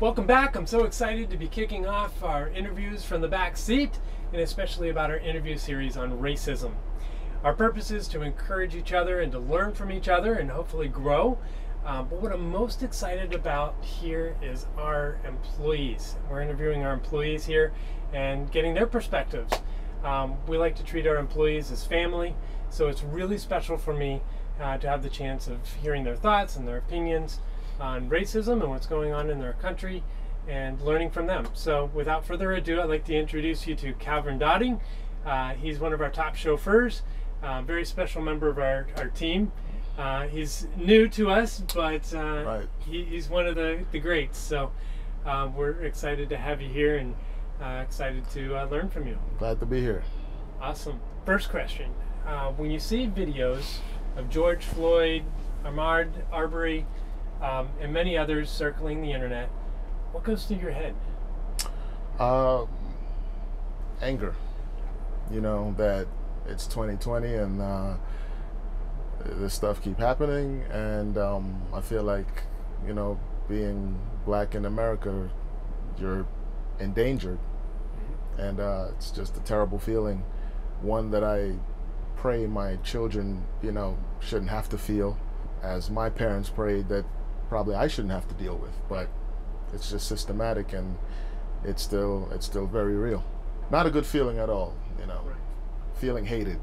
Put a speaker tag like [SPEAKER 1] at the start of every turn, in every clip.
[SPEAKER 1] Welcome back. I'm so excited to be kicking off our Interviews from the Backseat, and especially about our interview series on racism. Our purpose is to encourage each other and to learn from each other and hopefully grow. But what I'm most excited about here is our employees. We're interviewing our employees here and getting their perspectives. We like to treat our employees as family, so it's really special for me to have the chance of hearing their thoughts and their opinions on racism and what's going on in their country and learning from them. So without further ado, I'd like to introduce you to Calvin Dotting. He's one of our top chauffeurs, very special member of our team. He's new to us, but
[SPEAKER 2] Right.
[SPEAKER 1] he's one of the greats. So we're excited to have you here and excited to learn from you.
[SPEAKER 2] Glad to be here.
[SPEAKER 1] Awesome. First question. When you see videos of George Floyd, Ahmaud Arbery, and many others circling the internet, what goes through your head?
[SPEAKER 2] Anger. You know, that it's 2020 and this stuff keep happening, and I feel like, you know, being black in America, you're endangered. And it's just a terrible feeling, one that I pray my children, you know, shouldn't have to feel, as my parents prayed that probably I shouldn't have to deal with. But it's just systematic, and it's still very real. Not a good feeling at all, you know.
[SPEAKER 1] Right.
[SPEAKER 2] Feeling hated.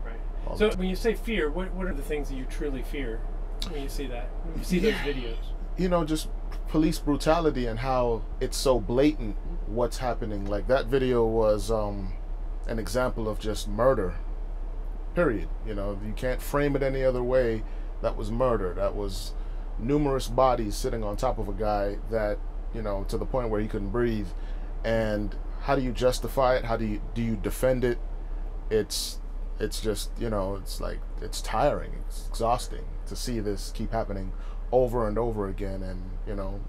[SPEAKER 1] Right. So when you say fear, what are the things that you truly fear when you see that? When you see those videos?
[SPEAKER 2] You know, just police brutality and how it's so blatant what's happening. Like, that video was an example of just murder, period. You know, you can't frame it any other way. That was murder. That was numerous bodies sitting on top of a guy that, you know, to the point where he couldn't breathe. And how do you justify it? How do you defend it? It's just, you know, it's like, it's tiring, it's exhausting to see this keep happening over and over again. And, you know,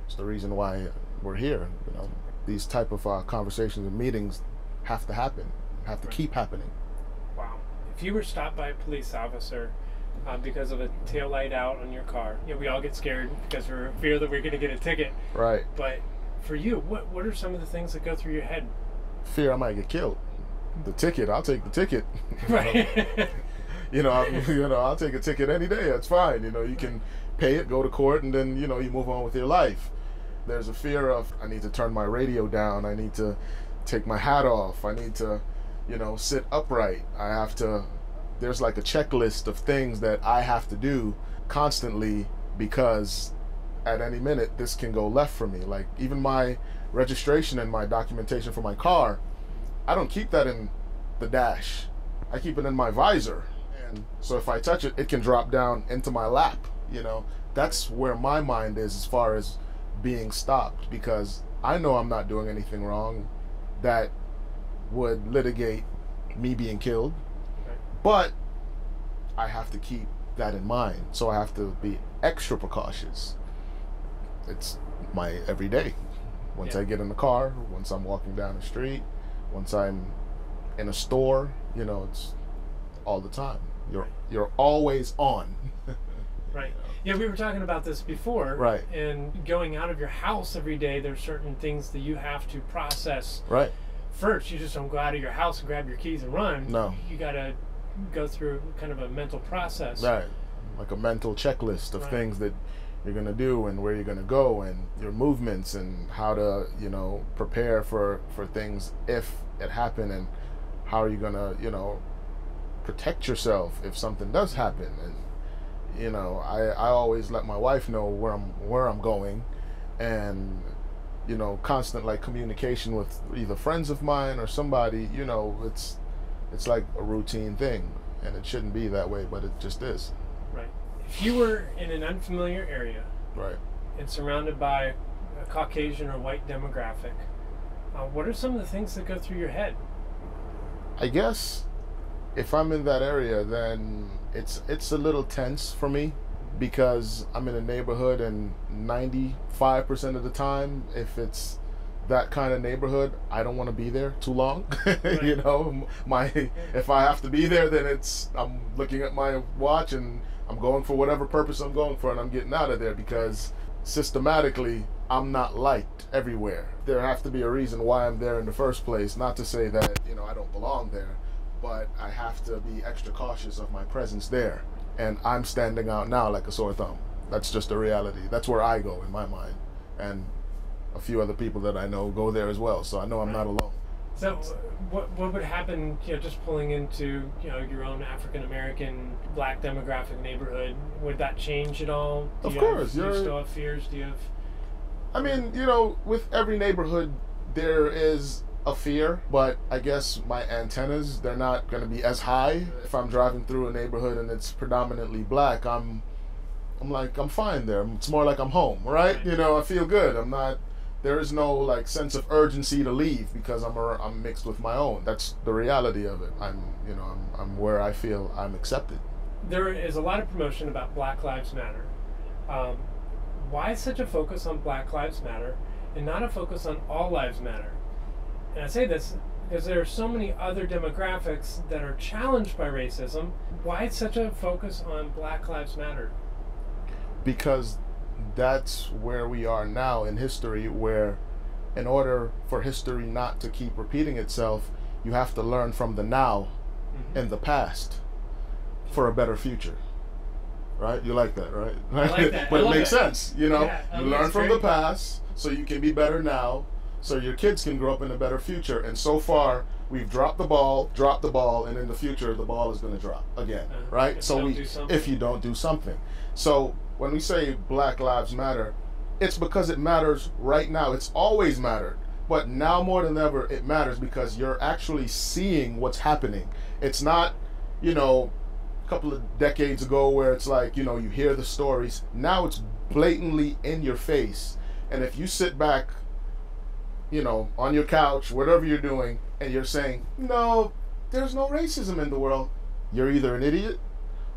[SPEAKER 2] it's the reason why we're here. You know, these type of conversations and meetings have to happen, have to keep happening.
[SPEAKER 1] Wow. If you were stopped by a police officer because of a taillight out on your car, you know, we all get scared because we're in fear that we're going to get a ticket.
[SPEAKER 2] Right.
[SPEAKER 1] But for you, what are some of the things that go through your head?
[SPEAKER 2] Fear I might get killed. The ticket, I'll take the ticket.
[SPEAKER 1] Right.
[SPEAKER 2] I'll take a ticket any day. That's fine. You know, you can pay it, go to court, and then, you know, you move on with your life. There's a fear of, I need to turn my radio down. I need to take my hat off. I need to, you know, sit upright. There's like a checklist of things that I have to do constantly, because at any minute this can go left for me. Like, even my registration and my documentation for my car, I don't keep that in the dash. I keep it in my visor. And so if I touch it, it can drop down into my lap. You know, that's where my mind is as far as being stopped, because I know I'm not doing anything wrong that would litigate me being killed.
[SPEAKER 1] Okay.
[SPEAKER 2] But I have to keep that in mind. So I have to be extra precautious. It's my everyday. Once I get in the car, once I'm walking down the street, once I'm in a store, you know, it's all the time. You're always on.
[SPEAKER 1] Right. Yeah, we were talking about this before.
[SPEAKER 2] Right.
[SPEAKER 1] And going out of your house every day, there's certain things that you have to process.
[SPEAKER 2] Right.
[SPEAKER 1] First, you just don't go out of your house and grab your keys and run.
[SPEAKER 2] No.
[SPEAKER 1] You got to go through kind of a mental process.
[SPEAKER 2] Right. Like a mental checklist of things that you're going to do and where you're going to go and your movements and how to, you know, prepare for things if it happen, and how are you going to, you know, protect yourself if something does happen. And, you know, I always let my wife know where I'm going, and, you know, constant like communication with either friends of mine or somebody. You know, it's like a routine thing, and it shouldn't be that way, but it just is.
[SPEAKER 1] Right. If you were in an unfamiliar area,
[SPEAKER 2] right,
[SPEAKER 1] and surrounded by a Caucasian or white demographic, what are some of the things that go through your head? I
[SPEAKER 2] guess if I'm in that area, then it's a little tense for me, because I'm in a neighborhood, and 95% of the time, if it's that kind of neighborhood, I don't want to be there too long. Right. You know, if I have to be there, then I'm looking at my watch and I'm going for whatever purpose I'm going for, and I'm getting out of there, because systematically I'm not liked everywhere. There has to be a reason why I'm there in the first place. Not to say that, I don't belong there, but I have to be extra cautious of my presence there. And I'm standing out now like a sore thumb. That's just a reality. That's where I go in my mind. And a few other people that I know go there as well. So I know I'm not alone.
[SPEAKER 1] So what would happen, just pulling into, your own African American black demographic neighborhood? Would that change at all?
[SPEAKER 2] Of course.
[SPEAKER 1] Do you still have fears? Do you have...
[SPEAKER 2] I mean, with every neighborhood, there is a fear, but I guess my antennas, they're not going to be as high. If I'm driving through a neighborhood and it's predominantly black, I'm fine there. It's more like I'm home, right? I feel good. There is no sense of urgency to leave because I'm mixed with my own. That's the reality of it. I'm where I feel I'm accepted.
[SPEAKER 1] There is a lot of promotion about Black Lives Matter. Why such a focus on Black Lives Matter and not a focus on All Lives Matter? And I say this because there are so many other demographics that are challenged by racism. Why such a focus on Black Lives Matter?
[SPEAKER 2] Because that's where we are now in history, where in order for history not to keep repeating itself, you have to learn from the now and the past for a better future. Right? You like that, right?
[SPEAKER 1] I like that.
[SPEAKER 2] But it makes sense. You learn from the
[SPEAKER 1] great.
[SPEAKER 2] past so you can be better now, so your kids can grow up in a better future. And so far, we've dropped the ball, and in the future, the ball is going to drop again, right? If you don't do something. So when we say Black Lives Matter, it's because it matters right now. It's always mattered. But now more than ever, it matters because you're actually seeing what's happening. It's not, a couple of decades ago where it's like, you hear the stories. Now it's blatantly in your face. And if you sit back, on your couch, whatever you're doing, and you're saying, no, there's no racism in the world, you're either an idiot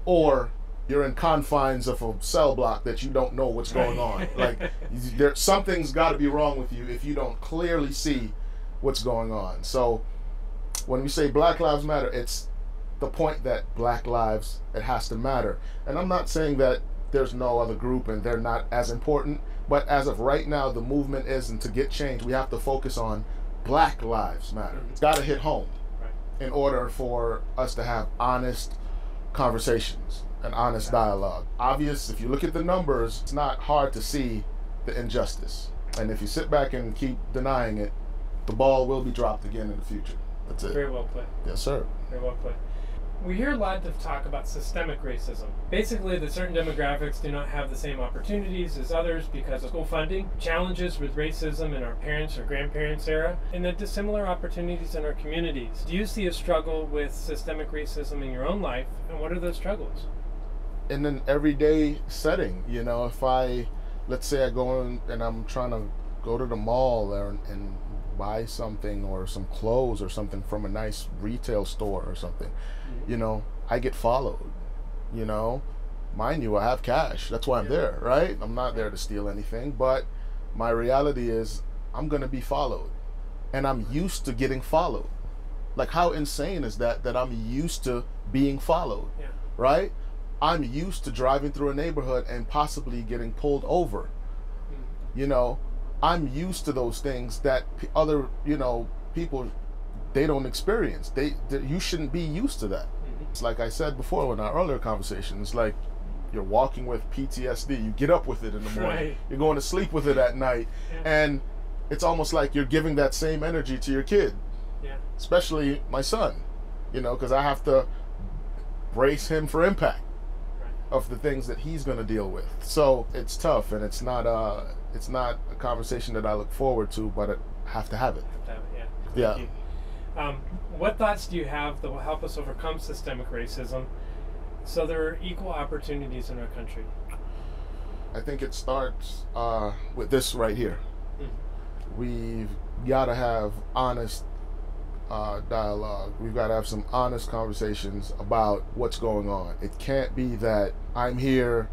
[SPEAKER 2] or you're in confines of a cell block that you don't know what's going on. Something's got to be wrong with you if you don't clearly see what's going on. So when we say Black Lives Matter, it's the point that Black lives, it has to matter. And I'm not saying that there's no other group and they're not as important, but as of right now, the movement is, and to get change, we have to focus on Black Lives Matter. It's got to hit home in order for us to have honest conversations and honest dialogue. Obvious, if you look at the numbers, it's not hard to see the injustice. And if you sit back and keep denying it, the ball will be dropped again in the future. That's it.
[SPEAKER 1] Very well put.
[SPEAKER 2] Yes, sir.
[SPEAKER 1] Very well put. We hear a lot of talk about systemic racism. Basically, that certain demographics do not have the same opportunities as others because of school funding, challenges with racism in our parents' or grandparents' era, and the dissimilar opportunities in our communities. Do you see a struggle with systemic racism in your own life, and what are those struggles?
[SPEAKER 2] In an everyday setting, if let's say I go in and I'm trying to go to the mall and buy something or some clothes or something from a nice retail store or something, I get followed. Mind you, I have cash. That's why I'm there, right? I'm not there to steal anything, but my reality is I'm going to be followed, and I'm used to getting followed. Like, how insane is that I'm used to being followed, right? I'm used to driving through a neighborhood and possibly getting pulled over. I'm used to those things that other, people, they don't experience. You shouldn't be used to that. It's like I said before in our earlier conversation, it's like you're walking with PTSD. You get up with it in the morning.
[SPEAKER 1] Right.
[SPEAKER 2] You're going to sleep with it at night. And it's almost like you're giving that same energy to your kid. Especially my son, because I have to brace him for impact of the things that he's going to deal with. So it's tough, and it's not a conversation that I look forward to, but I have to have it.
[SPEAKER 1] Thank you. What thoughts do you have that will help us overcome systemic racism so there are equal opportunities in our country?
[SPEAKER 2] I think it starts with this right here. We've got to have honest dialogue. We've got to have some honest conversations about what's going on. It can't be that I'm here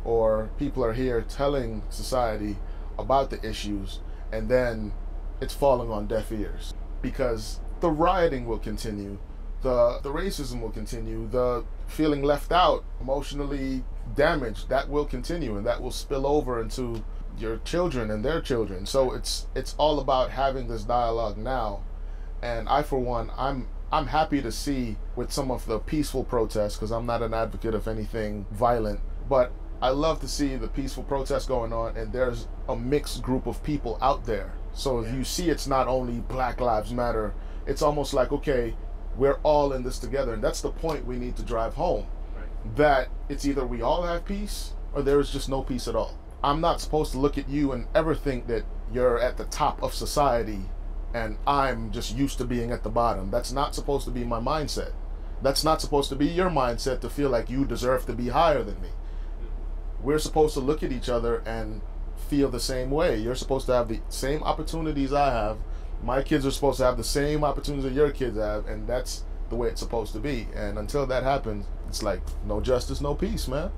[SPEAKER 2] or people are here telling society about the issues and then it's falling on deaf ears, because the rioting will continue, the racism will continue, the feeling left out, emotionally damaged, that will continue, and that will spill over into your children and their children. So it's all about having this dialogue now. And I, for one, I'm happy to see with some of the peaceful protests, because I'm not an advocate of anything violent, but I love to see the peaceful protests going on, and there's a mixed group of people out there. So if you see, it's not only Black Lives Matter, it's almost like, okay, we're all in this together. And that's the point we need to drive home. Right. That it's either we all have peace or there is just no peace at all. I'm not supposed to look at you and ever think that you're at the top of society and I'm just used to being at the bottom. That's not supposed to be my mindset. That's not supposed to be your mindset, to feel like you deserve to be higher than me. We're supposed to look at each other and feel the same way. You're supposed to have the same opportunities I have. My kids are supposed to have the same opportunities that your kids have, and that's the way it's supposed to be. And until that happens, it's like no justice, no peace, man.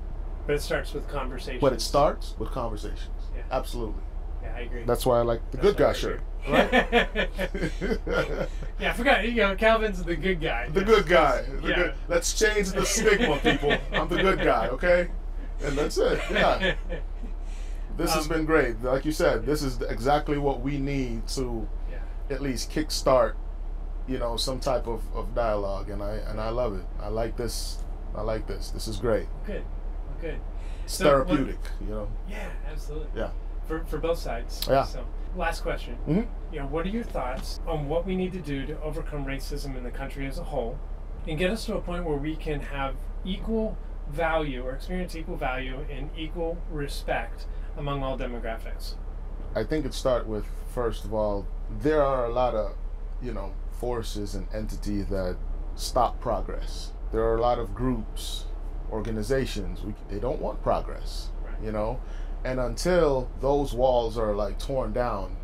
[SPEAKER 1] But it starts with conversations.
[SPEAKER 2] But it starts with conversations. Yeah. Absolutely.
[SPEAKER 1] Yeah, I agree.
[SPEAKER 2] That's why I like the good guy shirt. Right?
[SPEAKER 1] Yeah, I forgot. Calvin's the good guy.
[SPEAKER 2] The good guy. Good. Let's change the stigma, people. I'm the good guy, okay? And that's it. Yeah. This has been great. Like you said, this is exactly what we need to at least kickstart, some type of dialogue, and I love it. I like this. This is great.
[SPEAKER 1] Good.
[SPEAKER 2] It's therapeutic,
[SPEAKER 1] Yeah, absolutely.
[SPEAKER 2] Yeah.
[SPEAKER 1] For both sides.
[SPEAKER 2] Yeah.
[SPEAKER 1] So, last question.
[SPEAKER 2] Mm-hmm.
[SPEAKER 1] What are your thoughts on what we need to do to overcome racism in the country as a whole, and get us to a point where we can have equal value or experience equal value and equal respect among all demographics?
[SPEAKER 2] I think it starts with, first of all, there are a lot of, forces and entities that stop progress. There are a lot of groups, organizations, they don't want progress, right. And until those walls are like torn down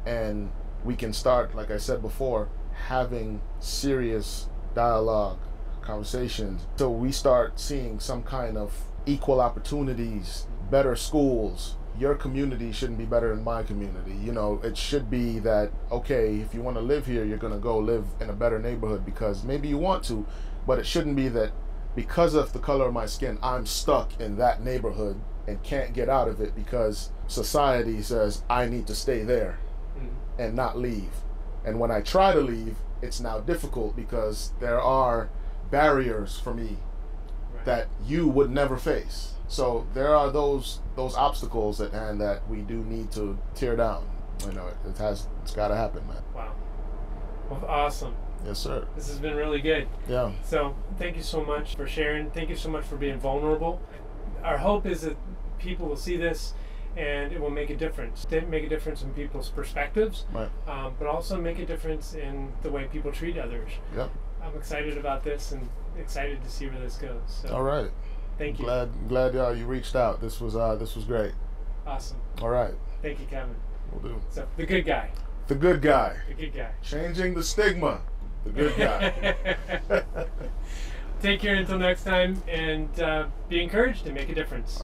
[SPEAKER 2] and we can start, like I said before, having serious dialogue, conversations, so we start seeing some kind of equal opportunities, better schools. Your community shouldn't be better than my community. It should be that, okay, if you want to live here, you're going to go live in a better neighborhood because maybe you want to, but it shouldn't be that because of the color of my skin, I'm stuck in that neighborhood and can't get out of it because society says I need to stay there and not leave. And when I try to leave, it's now difficult because there are barriers for me that you would never face. So there are those obstacles at hand that we do need to tear down. It's got to happen, man.
[SPEAKER 1] Wow. Well, awesome.
[SPEAKER 2] Yes, sir.
[SPEAKER 1] This has been really good.
[SPEAKER 2] Yeah.
[SPEAKER 1] So thank you so much for sharing. Thank you so much for being vulnerable. Our hope is that people will see this and it will make a difference. Make a difference in people's perspectives, right. But also make a difference in the way people treat others.
[SPEAKER 2] Yep.
[SPEAKER 1] I'm excited about this and excited to see where this goes. So,
[SPEAKER 2] all right.
[SPEAKER 1] Thank you.
[SPEAKER 2] Glad you reached out. This was great.
[SPEAKER 1] Awesome.
[SPEAKER 2] All right.
[SPEAKER 1] Thank you, Kevin.
[SPEAKER 2] Will do.
[SPEAKER 1] So, the good guy.
[SPEAKER 2] The good guy.
[SPEAKER 1] The good guy.
[SPEAKER 2] Changing the stigma. The good guy.
[SPEAKER 1] Take care until next time, and be encouraged to make a difference.